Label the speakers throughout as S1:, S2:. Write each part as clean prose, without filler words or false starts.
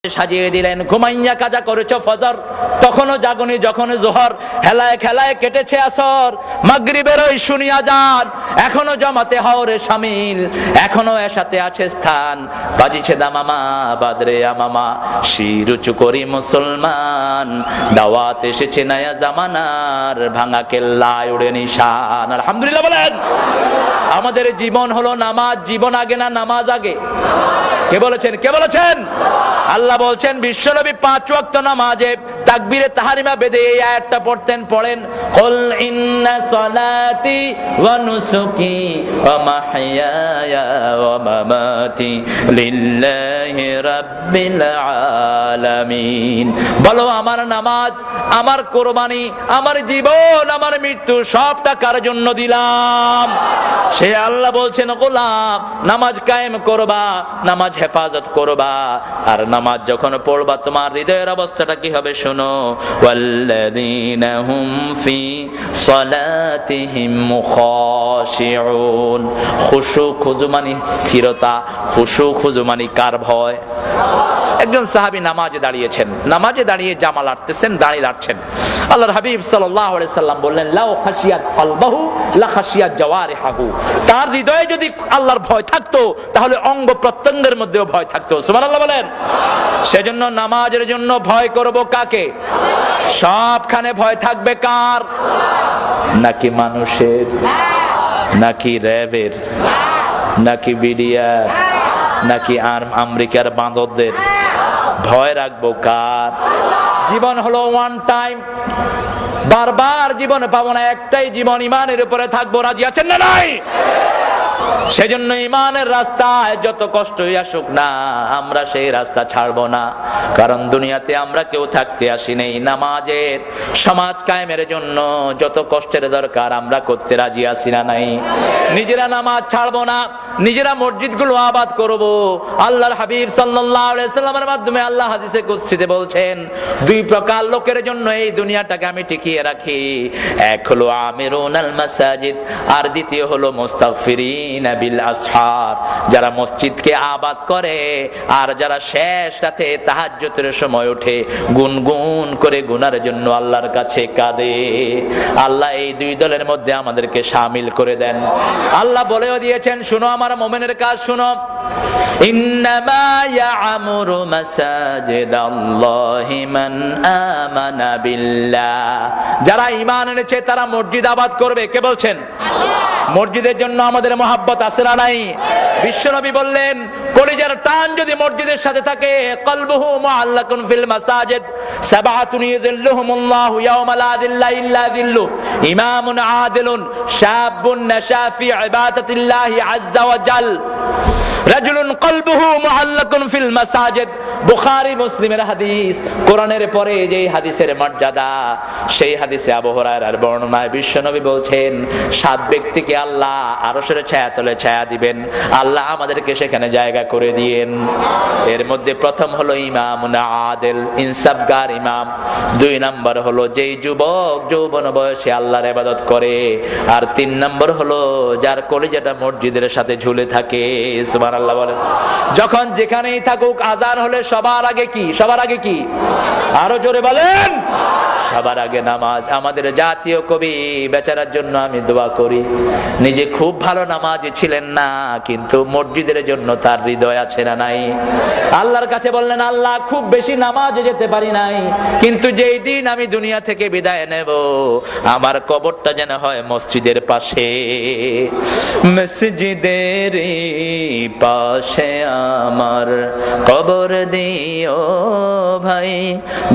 S1: সাজিয়ে দিলেন। ঘুমাইয়া কাজা করেছো ফজর, তখনও জাগনি যখন জোহর, হেলায় খেলায় কেটেছে আসর, মাগরিবের ওই শুনি আজান, এখনো জমাতে হওরে শামিল, এখনো এসাতে আছে স্থান, বাজিছে দামামা বাদরে আমামা, শির উঁচু করি মুসলমান, দাওয়াত এসেছে নয়া জামানার, ভাঙা কেল্লায় উড়ে নিশান। আলহামদুলিল্লাহ বলেন। আমাদের জীবন হলো নামাজ। জীবন আগে না নামাজ আগে? কে বলেছেন? কে বলেছেন? আল্লাহ বলছেন বিশ্বনবী 5 ওয়াক্ত নামাজে তাকবীরে তাহরিমা বেঁধে এই আয়াতটা পড়তেন। পড়েন, কুল ইন্না সলাতি ওয়া নুসুকি ওয়া মাহইয়ায়া ওয়া মামাতি লিল্লাহি রাব্বিল আলামিন। বলো আমার নামাজ, আমার কুরবানি, আমার জীবন, আমার মৃত্যু সবটা কার জন্য দিলাম? সে আল্লাহ বলছেন, গোলাম নামাজ কায়েম করবা, নামাজ হেফাজত করবা, আর নামাজ যখন পড়বা তোমার হৃদয়ের অবস্থাটা কি হবে শোনো। ওয়াল্লাযীনা হুম ফি সালাতিহিম মুখাশিউন। খুশু খুজু মানে স্থিরতা, খুশু খুজু মানে কার ভয়? একজন সাহাবী নামাজে দাঁড়িয়েছেন, নামাজে দাঁড়িয়ে জামা লাড়তেছেন, দাড়ি লাড়ছেন। আল্লাহর হাবিব সাল্লাল্লাহু আলাইহি সাল্লাম বললেন, লাউ খাশিয়াত কলবাহু লা খাশিয়াত জাওয়ারিহু। তার হৃদয়ে যদি আল্লাহর ভয় থাকতো তাহলে অঙ্গ প্রত্যঙ্গের মধ্যেও ভয় থাকতো। সুবহানাল্লাহ বলেন। সেজন্য নামাজের জন্য ভয় করব কাকে? সবখানে ভয় থাকবে কার? নাকি মানুষের, নাকি র্যাবের, নাকি বিডিআর, নাকি আমেরিকার বাঁদরদের? ভয় রাখবো কার? জীবন হলো ওয়ান টাইম, বারবার জীবনে পাবো না, একটাই জীবন, ইমানের উপরে থাকবো। রাজি আছেন না নাই? সেজন্য ইমানের রাস্তায় যত কষ্টই আসুক না, আমরা সেই রাস্তা ছাড়বো না। কারণ দুনিয়াতে আমরা কেউ থাকতে আসি নেই, নামাজের সমাজ কায়েমের জন্য যত কষ্টের দরকার আমরা করতে রাজি আছি না নাই? নিজেরা নামাজ ছাড়বো না, নিজেরা মসজিদগুলো আবাদ করব। আল্লাহর হাবিব সাল্লাল্লাহু আলাইহি সাল্লামের মাধ্যমে আল্লাহ হাদিসে কুদসিতে বলছেন, 2 প্রকার লোকের জন্য এই দুনিয়াটাকে আমি টিকিয়ে রাখি। এক হলো আমিরুনাল মাসাজিদ, আর দ্বিতীয় হলো মুস্তাগফিরিন বিল আসহার, যারা মসজিদকে আবাদ করে আর যারা শেষ রাতে তাহাজ্জুদের সময় উঠে গুনগুন করে গুনার জন্য আল্লাহর কাছে কাঁদে। আল্লাহ এই 2 দলের মধ্যে আমাদেরকে শামিল করে দেন। আল্লাহ বলেও দিয়েছেন, শুনো আমার মুমিনের কাজ শুনো, ইন্নামা ইয়া'মুরু মাসাজিদাল্লাহি মান আমানা বিল্লাহ। যারা ঈমান এনেছে তারা মসজিদ আবাদ করবে। কে বলছেন? মসজিদের জন্য আমাদের মহাব্বত আছে না নাই? বিশ্বনবী বললেন, কলিজার টান যদি মসজিদের সাথে থাকে, কলবুহু মুআল্লাকুন ফিল মাসাজিদ সাবআতুন ইয়াযিল্লুহুমুল্লাহু ইয়াওমা লা যিল্লা ইল্লা যিল্লুহু, ইমামুন আদিলুন শাবুন নাশা ফি ইবাদাতিল্লাহি আযজা ওয়া জাল, রাজুলুন কলবুহু মুআল্লাকুন ফিল মাসাজিদ। বুখারী মুসলিমের হাদিস। কোরআনের পরে যেই হাদিসের মর্যাদা, সেই হাদিসে আবু হুরায়রার বর্ণনায় বিশ্বনবী বলছেন, 7 ব্যক্তিকে আল্লাহ আরশের ছায়াতলে ছায়া দিবেন। আল্লাহ আমাদেরকে সেখানে জায়গা করে দিয়েন। এর মধ্যে প্রথম হলো ইমামুন আদিল, ইনসাফগার ইমাম। 2 নম্বর হলো যেই যুবক যৌবন বয়সে আল্লাহর ইবাদত করে। আর 3 নম্বর হলো যার কলিজাটা মসজিদের সাথে ঝুলে থাকে। সুবহানাল্লাহ বলেন। যখন যেখানেই থাকুক, আযান হলে সবার আগে কি? সবার আগে কি? আরো জোরে বলেন। সবার আগে নামাজ। আমাদের জাতীয় কবি বেচারার জন্য আমি দোয়া করি, নিজে খুব ভালো নামাজি ছিলেন না, কিন্তু মসজিদের জন্য তার হৃদয় আছে না নাই? আল্লাহর কাছে বললেন, আল্লাহ খুব বেশি নামাজে যেতে পারি নাই, কিন্তু যেই দিন আমি দুনিয়া থেকে বিদায় নেব, আমার কবরটা যেন হয় মসজিদের পাশে। মসজিদের পাশে আমার কবর দিও ভাই,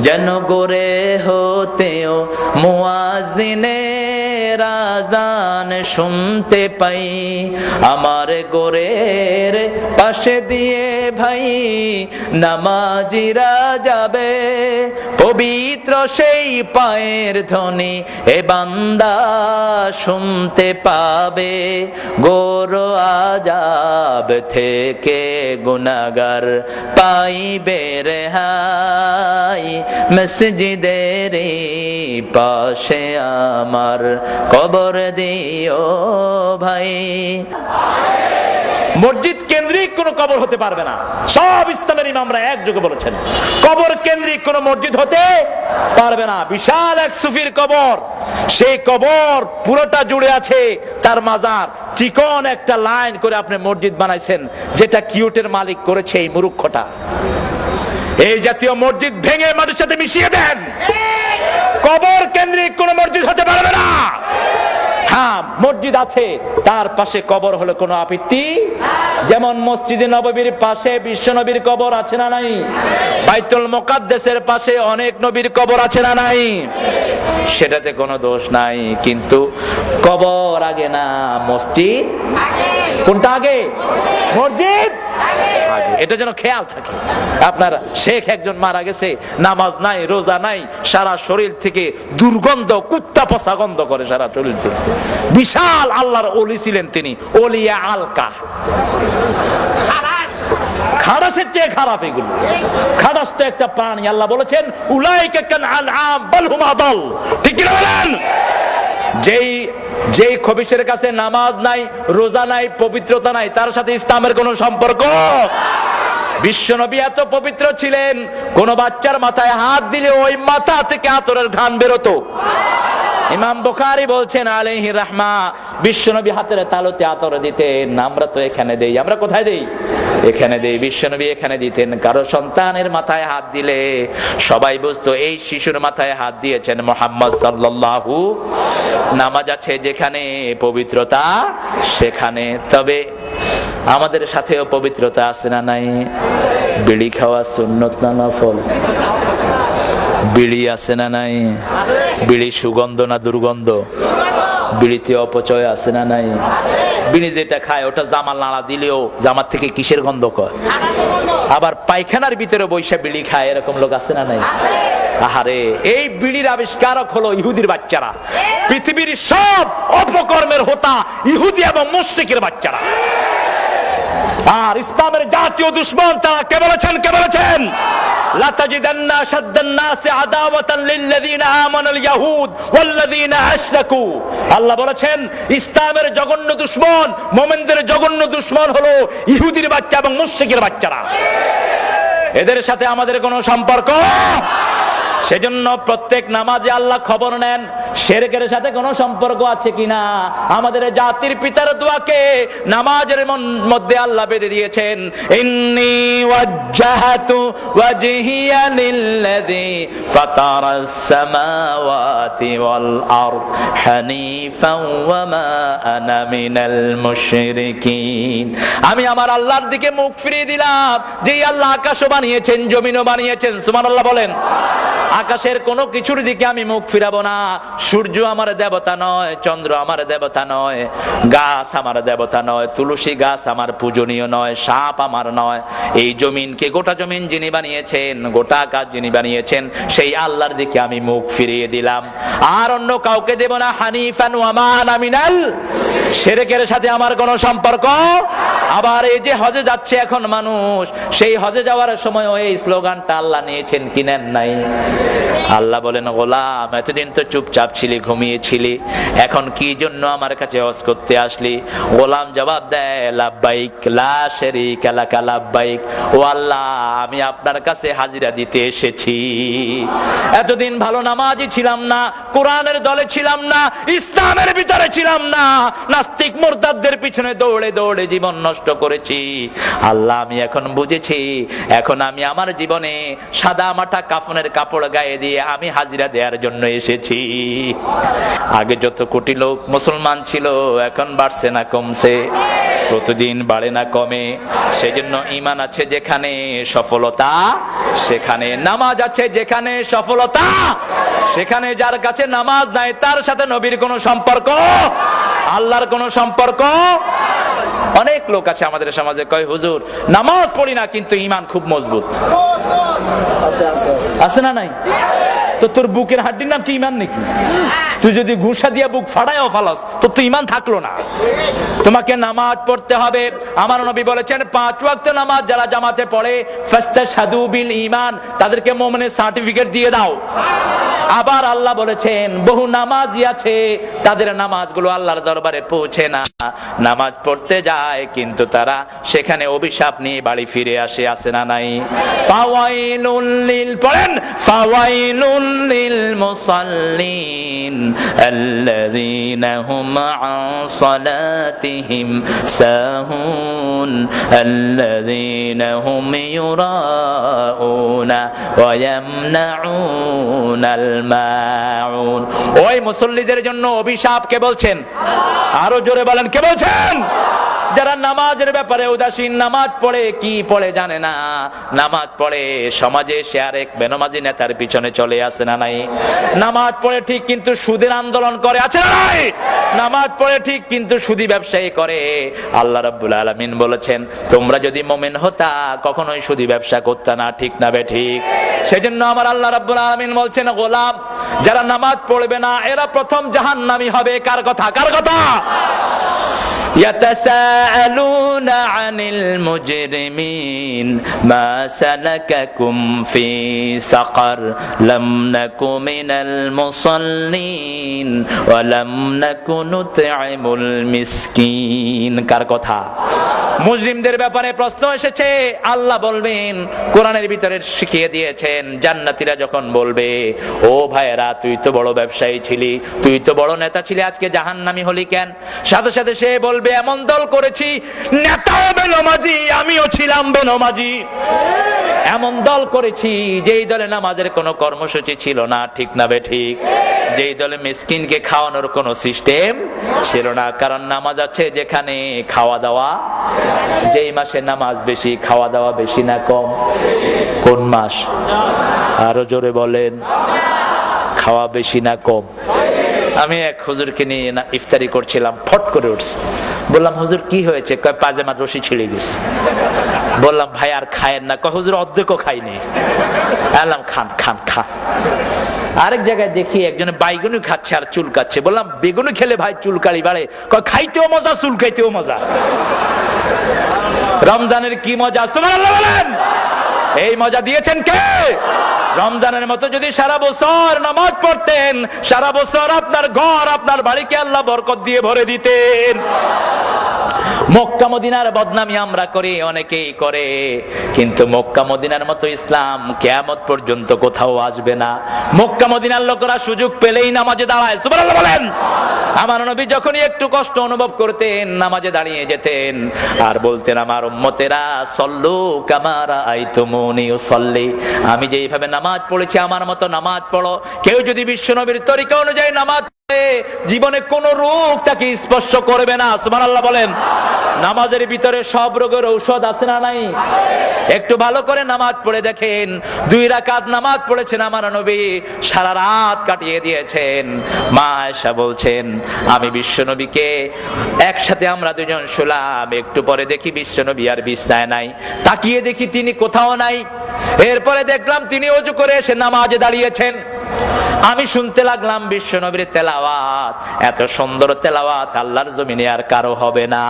S1: যেন গোরে হতেও মুয়াজ্জিনের আযান শুনতে পাই। আমার গোরের পাশে দিয়ে ভাই নামাজিরা যাবে, পবিত্র সেই পায়ের ধ্বনি এ বান্দা শুনতে পাবে। গোর আযাব থেকে গুনাহগার পাইবে রেহাই, মসজিদের পাশে আমার কবর দিও ভাই। মসজিদ কেন্দ্রিক কোন কবর হতে পারবে না। সব ইসলামের ইমামরা একযোগে বলেছেন কবর কেন্দ্রিক কোন মসজিদ হতে পারবে না। বিশাল এক সুফির কবর, সেই কবর পুরোটা জুড়ে আছে তার মাজার, চিকন একটা লাইন করে আপনি মসজিদ বানাইছেন, যেটা কিউটের মালিক করেছে এই মূর্খটা। এই জাতীয় মসজিদ ভেঙে মাটির সাথে মিশিয়ে দেন। কবর কেন্দ্রিক কোন মসজিদ হতে পারবে না। হ্যাঁ, মসজিদ আছে, তার পাশে কবর হলো কোনো আপত্তি। যেমন মসজিদে নববীর পাশে বিশ্ব নবীর কবর আছে না নাই? বাইতুল মুকাদ্দাসের পাশে অনেক নবীর কবর আছে না নাই? সেটাতে কোনো দোষ নাই, কিন্তু কবর আগে না মসজিদ? কোনটা আগে? মসজিদ আগে। এটা যেন খেয়াল থাকে। আপনার শেখ একজন মারা গেছে, নামাজ নাই, রোজা নাই, সারা শরীর থেকে দুর্গন্ধ, কুত্তা পচা গন্ধ করে সারা শরীর থেকে। বিশাল আল্লাহর ওলি ছিলেন তিনি, ওলিয়া আলকা। খারাসের চেয়ে খারাপ এগুলো। খারাস তো একটা প্রাণী, আল্লাহ বলেছেন উলাইকা কাল আনআম বাল হুম আদাল। ঠিক কি বলেন? যেই খবিশের কাছে নামাজ নাই, রোজা নাই, পবিত্রতা নাই, তার সাথে ইসলামের কোন সম্পর্ক? বিশ্বনবী এত পবিত্র ছিলেন, কোন বাচ্চার মাথায় হাত দিলে ওই মাথা থেকে আতরের ঘ্রাণ বেরোতো। ইমাম বুখারী বলছেন আলাইহি রাহমা, বিশ্বনবী হাতের তালুতে আতর দিতেন। আমরা তো এখানে দেই, আমরা কোথায় দেই? এখানে দেই। বিশ্বনবী এখানে দিতেন। কারো সন্তানের মাথায় হাত দিলে সবাই বুঝতো এই শিশুর মাথায় হাত দিয়েছেন মুহাম্মদ সাল্লাল্লাহু। নামাজ আছে যেখানে, পবিত্রতা সেখানে। তবে আমাদের সাথেও পবিত্রতা আছে না নাই? বিড়ি খাওয়া সুন্নত না নফল? বিড়ি আছে না নাই? বিড়ি সুগন্ধ না দুর্গন্ধ? বিড়িতে অপচয় আছে না নাই? বিড়ি যেটা খায় ওটা জামাল নাড়া দিলেও জামার থেকে কিসের গন্ধ কয়? আবার পায়খানার ভিতরে বৈশা বিড়ি খায়, এরকম লোক আছে না নাই? আহারে, এই বিড়ির আবিষ্কারক হলো ইহুদির বাচ্চারা। পৃথিবীর সব অপকর্মের হোতা ইহুদি এবং মুশরিকের বাচ্চারা। আর ইসলামের জাতীয় দুশমন তারা কে বলেছেন? কে বলেছেন? লাতাজিদান্না আশাদ্দান নাসি আদাওয়াতান লিল্লাযিনা আমানুল ইয়াহুদ ওয়াল্লাযিনা আশরাকু। আল্লাহ বলেছেন ইসলামের জঘন্য দুশমন, মুমিনদের জঘন্য দুশমন হলো ইহুদির বাচ্চা এবং মুশরিকের বাচ্চারা। এদের সাথে আমাদের কোনো সম্পর্ক? সেজন্য প্রত্যেক নামাজে আল্লাহ খবর নেন শিরকের সাথে কোনো সম্পর্ক আছে কিনা। আমাদের জাতির পিতার দোয়াকে নামাজের মধ্যে আল্লাহ বেঁধে দিয়েছেন, ইন্নী ওয়াজ্জাহাতু ওয়াজহিয়া লিল্লাযী ফাতারাস সামাওয়াতি ওয়াল আরদ হানিফাও ওয়া মা আনা মিনাল মুশরিকিন। আমি আমার আল্লাহর দিকে মুখ ফিরিয়ে দিলাম, যেই আল্লাহ আকাশও বানিয়েছেন, জমিনও বানিয়েছেন। সুবহানাল্লাহ বলেন। আকাশের কোনো কিছুর দিকে আমি মুখ ফিরাবো না। সূর্য আমার দেবতা নয়, চন্দ্র আমার দেবতা নয়, গাছ আমার দেবতা নয়, তুলসী গাছ আমার পূজনীয় নয়, সাপ আমার নয়। এই জমিনকে, গোটা জমিন যিনি বানিয়েছেন, গোটা আকাশ যিনি বানিয়েছেন, সেই আল্লাহর দিকে আমি মুখ ফিরিয়ে দিলাম, আর অন্য কাউকে দেব না। হানিফান ওয়া মা আনা মিনাল শিরকের সাথে আমার কোনো সম্পর্ক। আবার এই যে হজে যাচ্ছে এখন মানুষ, সেই হজে যাওয়ার সময় এই স্লোগানটা আল্লাহ নিয়েছেন কি নেন নাই? আল্লাহ বলেন, গোলাম এতদিন তো চুপচাপ ছিলি, ঘুমিয়েছিলি, এখন কি জন্য আমার কাছে হজ করতে আসলি? গোলাম জবাব দেয়, লাব্বাইক লা শারীকা লাকা লাব্বাইক। ও আল্লাহ, আমি আপনার কাছে হাজিরা দিতে এসেছি। এতদিন ভালো নামাজি ছিলাম না, কোরআনের দলে ছিলাম না, ইসলামের ভিতরে ছিলাম না, নাস্তিক মুরতাদদের পিছনে দৌড়ে দৌড়ে জীবন নষ্ট করেছি। আল্লাহ, আমি এখন বুঝেছি, এখন আমি আমার জীবনে সাদা মাটা কাফনের কাপড় গায়ে দিয়ে আমি হাজিরা দেওয়ার জন্য এসেছি। আগে যত কোটি লোক মুসলমান ছিল, এখন বাড়ছে না কমছে? প্রতিদিন বাড়ে না কমে? সেজন্য ঈমান আছে যেখানে, সফলতা সেখানে। নামাজ আছে যেখানে, সফলতা সেখানে। যার কাছে নামাজ নাই, তার সাথে নবীর কোনো সম্পর্ক, আল্লাহর কোনো সম্পর্ক। অনেক লোক আছে আমাদের সমাজে, কয় হুজুর নামাজ পড়ি না কিন্তু ঈমান খুব মজবুত। আছে না নাই? তো তোর বুকের হাড্ডির নাম কি ঈমান নাকি? তুই যদি ঘুষা দিয়া বুক ফাড়ায়ও ফালাস, তোর তো ঈমান থাকলো না। তোমাকে নামাজ পড়তে হবে। আমার নবী বলেছেন 5 ওয়াক্ত নামাজ যারা জামাতে পড়ে, ফাস্তাশহাদু বিল ঈমান, তাদেরকে মুমিনের সার্টিফিকেট দিয়ে দাও। আবার আল্লাহ বলেছেন বহু নামাজি আছে, তাদের নামাজগুলো আল্লাহর দরবারে পৌঁছে না। নামাজ পড়তে যায় কিন্তু তারা সেখানে অভিশাপ নিয়ে বাড়ি ফিরে আসে না নাই? ফাওয়াইলুল লিল, পড়েন, ফাওয়াইলুল লিল মুসাল্লিন আল্লাযীনা হুম আন সালাতিহিম সাহুন আল্লাযীনা হুম ইউরাউনা ওয়া ইয়ামনাউনাল মাউন। ওই মুসল্লিদের জন্য অভিশাপ কে বলছেন? আরো জোরে বলেন, কে বলছেন? যারা নামাজের ব্যাপারে উদাসীন, নামাজ পড়ে কি পড়ে জানে না, নামাজ পড়ে সমাজে সে আরেক বেনামাজি নেতার পিছনে চলে আসে না নাই? নামাজ পড়ে ঠিক কিন্তু সুদের আন্দোলন করে, আছে না নাই? নামাজ পড়ে ঠিক কিন্তু সুদী ব্যবসায়ী করে। আল্লাহ রাব্বুল আলামিন বলেছেন, তোমরা যদি মুমিন হতা কখনোই সুদী ব্যবসা করতে না, ঠিক না বে ঠিক? সেজন্য আমার আল্লাহ রাব্বুল আলামিন বলছেন, গোলাম যারা নামাজ পড়বে না এরা প্রথম জাহান্নামী হবে। কার কথা? কার কথা? يتساءلون عن المجرمين ما سلككم في سقر لم نك من المصلين ولم نك نطعم المسكين। কার কথা? মুজরিমদের ব্যাপারে প্রশ্ন এসেছে। আল্লাহ বলবেন, কোরআনের ভিতরে শিখিয়ে দিয়েছেন, জান্নাতীরা যখন বলবে, ও ভাইরা তুই তো বড় ব্যবসায়ী ছিলি, তুই তো বড় নেতা ছিলি, আজকে জাহান্নামী হলি কেন? সাথে সাথে সে বলবে, এমন দল করেছি নেতাও বেনামাজি আমিও ছিলাম বেনামাজি। এমন দল করেছি যেই দলে নামাজের কোনো কর্মসূচি ছিল না, ঠিক না বে ঠিক? যেই দলে মিসকিনকে খাওয়ানোর কোনো সিস্টেম ছিল না। কারণ নামাজ আছে যেখানে খাওয়া দাওয়া, যেই মাসে নামাজ বেশি খাওয়া দাওয়া বেশি না কম? কোন মাস? আরো জোরে বলেন, খাওয়া বেশি না কম? আমি এক হুজুরকে নিয়ে ইফতারি করছিলাম, ফট করে উঠছে। বললাম, হুজুর কি হয়েছে? কয় পাজামার রশি ছিঁড়ে গেছে। বললাম, ভাই আর খায়েন না? কয় হুজুর অর্ধেকও খাইনি। বললাম, খান খান খান। আরেক জায়গায় দেখি একজনে বাইগুনি খাচ্ছে আর চুল কাচ্ছে। বললাম, বেগুনি খেলে ভাই চুলকালি বাড়ে? কয় খাইতেও মজা চুল খাইতেও মজা। রমজানের কি মজা, সুবহানাল্লাহ বলেন। এই মজা দিয়েছেন কে? রমজানের মতো যদি সারা বছর নামাজ পড়তেন, সারা বছর আপনার ঘর আপনার বাড়িকে আল্লাহ বরকত দিয়ে ভরে দিতেন। মক্কা মদিনার বদনামি আমরা করি, অনেকেই করে, কিন্তু মক্কা মদিনার মতো ইসলাম কিয়ামত পর্যন্ত কোথাও আসবে না। মক্কা মদিনার লোকেরা সুযোগ পেলেই নামাজে দাঁড়ায়, সুবহানাল্লাহ বলেন। আমার নবী যখনই একটু কষ্ট অনুভব করতেন নামাজে দাঁড়িয়ে যেতেন আর বলতেন, আমার উম্মতেরা সল্লু কামা রাআইতুমুনি উসাল্লি, আমি যেইভাবে নামাজ পড়েছি আমার মতো নামাজ পড়ো। কেউ যদি বিশ্বনবীর তরিকা অনুযায়ী নামাজ পড়ে জীবনে কোন রোগ তাকে স্পর্শ করবে না, সুবহানাল্লাহ বলেন। নামাজের ভিতরে সব রোগের ঔষধ আছে না নাই? একটু ভালো করে নামাজ পড়ে দেখেন। 2 রাকাত নামাজ পড়েছেন আমার নবী, সারা রাত কাটিয়ে দিয়েছেন। মা আয়েশা বলছেন, আমি বিশ্বনবীকে একসাথে আমরা দুজন শুলাম, একটু পরে দেখি বিশ্বনবী আর বিছানায় নাই, তাকিয়ে দেখি তিনি কোথাও নাই। এরপরে দেখলাম তিনি ওযু করে এসে নামাজে দাঁড়িয়েছেন। আমি শুনতে লাগলাম বিশ্বনবীর তেলাওয়াত, এত সুন্দর তেলাওয়াত আল্লাহর জমিনে আর কারো হবে না।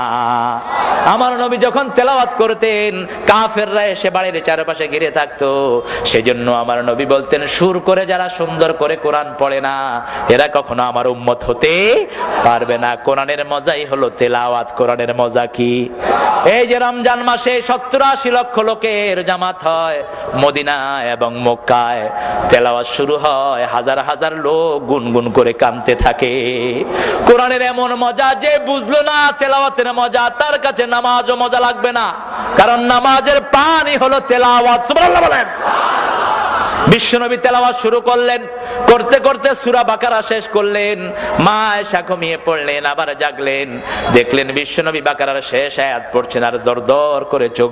S1: আমার নবী যখন তেলাওয়াত করতেন কাফেররা এসে বাড়ির চারপাশে ঘিরে থাকতো। সেজন্য আমার নবী বলতেন, সুর করে যারা সুন্দর করে কোরআন পড়ে না এরা কখনো আমার উম্মত হতে পারবে না। কোরআনের মজাই হলো তেলাওয়াত। কোরআনের মজা কি? এই যে রমজান মাসে 70-80 লক্ষ লোকের জামাত হয় মদিনায় এবং মক্কায়, তেলাওয়াত শুরু হয়, হাজার হাজার লোক গুনগুন করে কাঁদতে থাকে। কোরআনের এমন মজা যে বুঝলো না তেলাওয়াতের মজা, তার কাছে নামাজও মজা লাগবে না। কারণ নামাজের পানি হলো তেলাওয়াত, সুবহানাল্লাহ বলেন। বিশ্বনবী তেলাওয়াত শুরু করলেন, করতে করতে সূরা বাকারা শেষ করলেন। মা আয়েশা ঘুমিয়ে পড়লেন, আবার জাগলেন, দেখলেন বিশ্বনবী বাকারার শেষ আয়াত পড়ছেন আর দরদর করে চোখ